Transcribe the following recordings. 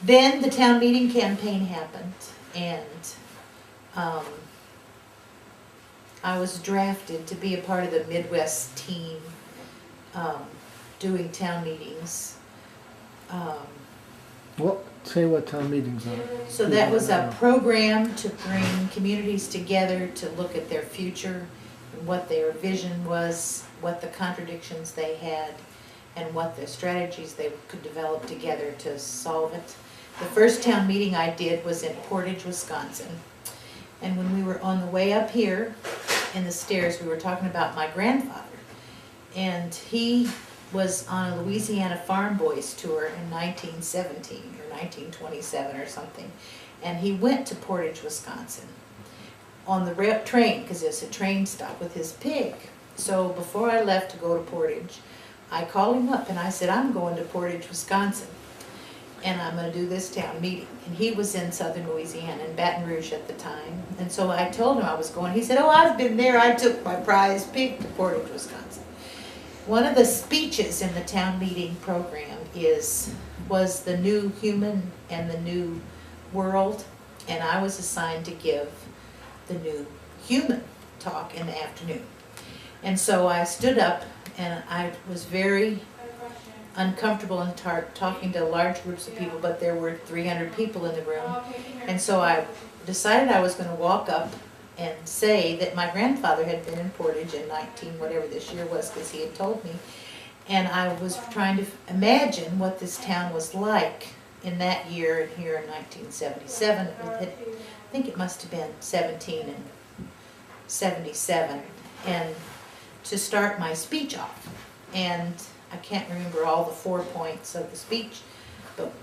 Then the town meeting campaign happened, and I was drafted to be a part of the Midwest team doing town meetings. Say what town meetings are. So that was a program to bring communities together to look at their future, and what their vision was, what the contradictions they had, and what the strategies they could develop together to solve it. The first town meeting I did was in Portage, Wisconsin. And when we were on the way up here in the stairs, we were talking about my grandfather. And he was on a Louisiana Farm Boys tour in 1917 or 1927 or something. And he went to Portage, Wisconsin on the train, because it's a train stop, with his pig. So before I left to go to Portage, I called him up and I said, I'm going to Portage, Wisconsin, and I'm going to do this town meeting. And he was in southern Louisiana, in Baton Rouge at the time. And so I told him I was going. He said, oh, I've been there. I took my prize pig to Portage, Wisconsin. One of the speeches in the town meeting program was the new human and the new world. And I was assigned to give the new human talk in the afternoon. And so I stood up, and I was very uncomfortable in talking to large groups of people, but there were 300 people in the room. And so I decided I was going to walk up and say that my grandfather had been in Portage in 19 whatever this year was, because he had told me. And I was trying to imagine what this town was like in that year, and here in 1977. I think it must have been 17 and 77. And to start my speech off. And I can't remember all the 4 points of the speech,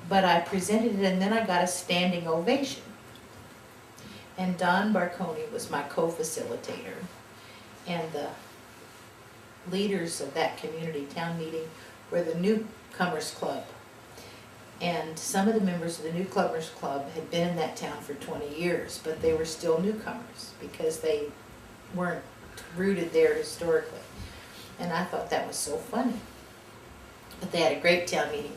but I presented it, and then I got a standing ovation. And Don Barconi was my co-facilitator. And the leaders of that community town meeting were the Newcomers Club. And some of the members of the Newcomers Club had been in that town for 20 years, but they were still newcomers because they weren't rooted there historically. And I thought that was so funny. But they had a great town meeting.